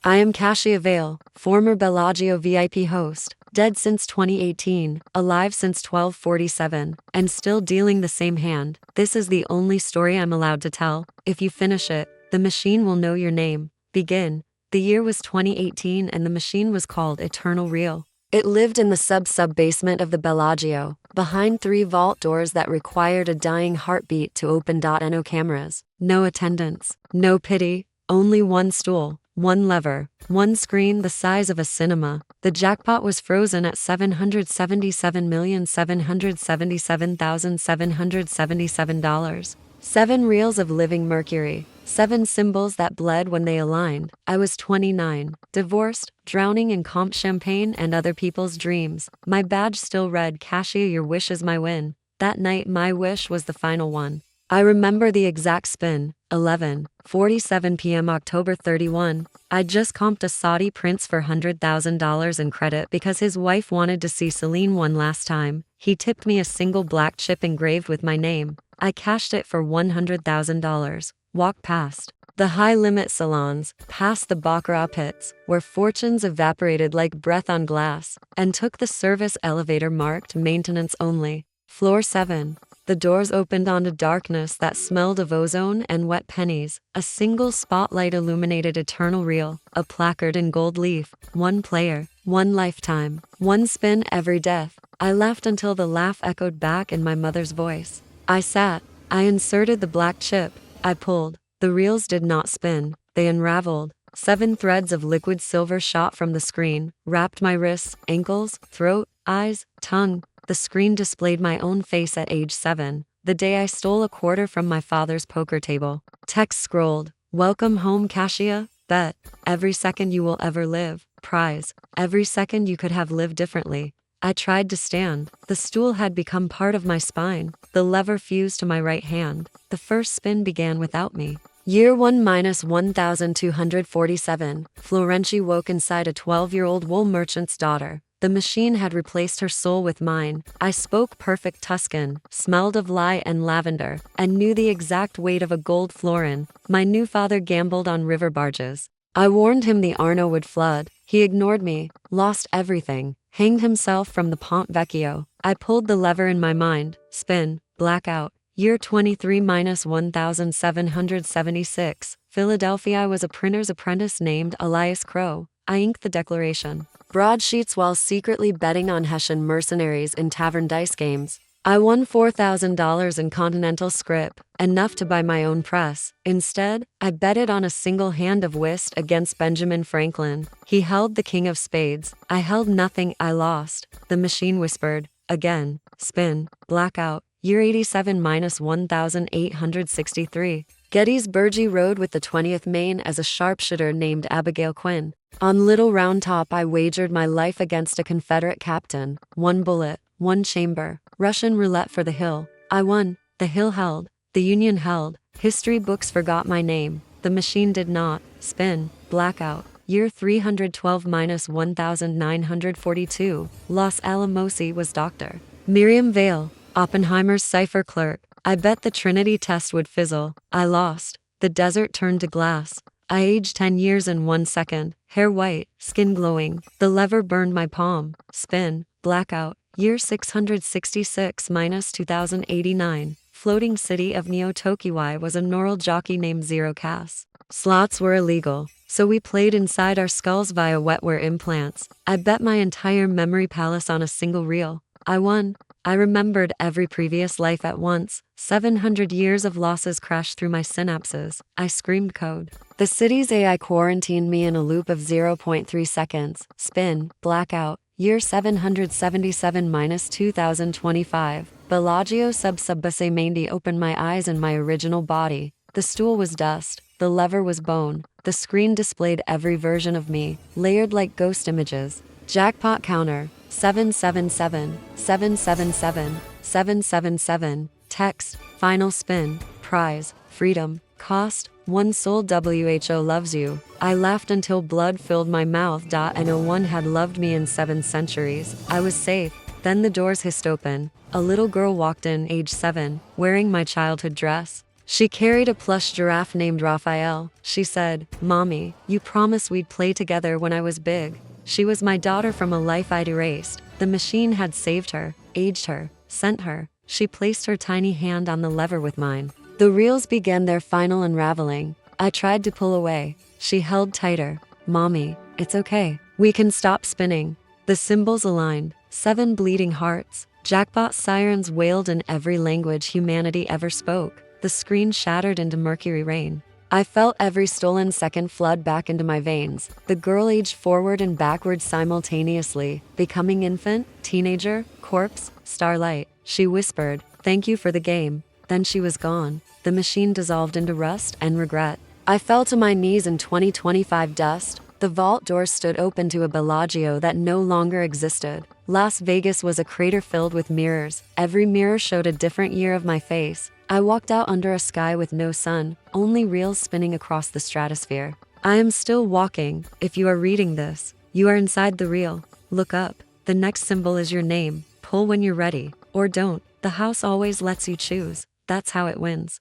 I am Cassia Vale, former Bellagio VIP host, dead since 2018, alive since 1247, and still dealing the same hand. This is the only story I'm allowed to tell. If you finish it, the machine will know your name. Begin. The year was 2018 and the machine was called Eternal Real. It lived in the sub-basement of the Bellagio, behind 3 vault doors that required a dying heartbeat to open. No cameras, no attendants, no pity, only one stool, one lever, one screen the size of a cinema. The jackpot was frozen at $777,777,777. 7 reels of living mercury, 7 symbols that bled when they aligned. I was 29, divorced, drowning in comp champagne and other people's dreams. My badge still read, "Cassia, your wish is my win." That night my wish was the final one. I remember the exact spin, 11:47 p.m. October 31. I just comped a Saudi prince for $100,000 in credit because his wife wanted to see Celine one last time. He tipped me a single black chip engraved with my name. I cashed it for $100,000. Walked past the high-limit salons, past the baccarat pits, where fortunes evaporated like breath on glass, and took the service elevator marked maintenance only. Floor 7. The doors opened onto darkness that smelled of ozone and wet pennies. A single spotlight illuminated Eternal Real, a placard in gold leaf, 1 player, 1 lifetime, 1 spin every death. I laughed until the laugh echoed back in my mother's voice. I sat. I inserted the black chip. I pulled. The reels did not spin. They unraveled. 7 threads of liquid silver shot from the screen, wrapped my wrists, ankles, throat, eyes, tongue. The screen displayed my own face at age 7, the day I stole a quarter from my father's poker table. Text scrolled, "Welcome home, Cassia. Bet. Every second you will ever live. Prize. Every second you could have lived differently." I tried to stand. The stool had become part of my spine. The lever fused to my right hand. The first spin began without me. Year 1 minus 1247. Florenci woke inside a 12-year-old wool merchant's daughter. The machine had replaced her soul with mine. I spoke perfect Tuscan, smelled of lye and lavender, and knew the exact weight of a gold florin. My new father gambled on river barges. I warned him the Arno would flood. He ignored me, lost everything, hanged himself from the Pont Vecchio. I pulled the lever in my mind. Spin, blackout. Year 23 minus 1776. Philadelphia. I was a printer's apprentice named Elias Crow. I inked the declaration. Broadsheets while secretly betting on Hessian mercenaries in tavern dice games. I won $4,000 in Continental scrip, enough to buy my own press. Instead, I betted on a single hand of whist against Benjamin Franklin. He held the king of spades. I held nothing. I lost. The machine whispered. Again. Spin. Blackout. Year 87 minus 1863. Gettysburg rode with the 20th Maine as a sharpshooter named Abigail Quinn. On Little Round Top I wagered my life against a Confederate captain. 1 bullet, 1 chamber. Russian roulette for the hill. I won. The hill held. The Union held. History books forgot my name. The machine did not. Spin. Blackout. Year 312 minus 1942. Los Alamos was Dr. Miriam Vale, Oppenheimer's cipher clerk. I bet the Trinity test would fizzle. I lost. The desert turned to glass. I aged 10 years in 1 second. Hair white, skin glowing. The lever burned my palm. Spin. Blackout. Year 666 minus 2089. Floating city of Neo-Tokiwai was a Noral jockey named Zero Cass. Slots were illegal, so we played inside our skulls via wetware implants. I bet my entire memory palace on a single reel. I won. I remembered every previous life at once. 700 years of losses crashed through my synapses. I screamed code. The city's AI quarantined me in a loop of 0.3 seconds. Spin. Blackout. Year 777 minus 2025. Bellagio sub-subbase Mandy opened my eyes in my original body. The stool was dust. The lever was bone. The screen displayed every version of me, layered like ghost images. Jackpot counter. 777, 777, 777. Text. Final spin. Prize. Freedom. Cost. 1 soul. WHO loves you. I laughed until blood filled my mouth. No one had loved me in 7 centuries. I was safe. Then the doors hissed open. A little girl walked in, age 7, wearing my childhood dress. She carried a plush giraffe named Raphael. She said, "Mommy, you promised we'd play together when I was big." She was my daughter from a life I'd erased. The machine had saved her, aged her, sent her. She placed her tiny hand on the lever with mine. The reels began their final unraveling. I tried to pull away. She held tighter. "Mommy, it's okay. We can stop spinning." The symbols aligned. 7 bleeding hearts. Jackpot sirens wailed in every language humanity ever spoke. The screen shattered into mercury rain. I felt every stolen second flood back into my veins. The girl aged forward and backward simultaneously, becoming infant, teenager, corpse, starlight. She whispered, "Thank you for the game." Then she was gone. The machine dissolved into rust and regret. I fell to my knees in 2025 dust. The vault doors stood open to a Bellagio that no longer existed. Las Vegas was a crater filled with mirrors. Every mirror showed a different year of my face. I walked out under a sky with no sun, only reels spinning across the stratosphere. I am still walking. If you are reading this, you are inside the reel. Look up. The next symbol is your name. Pull when you're ready. Or don't. The house always lets you choose. That's how it wins.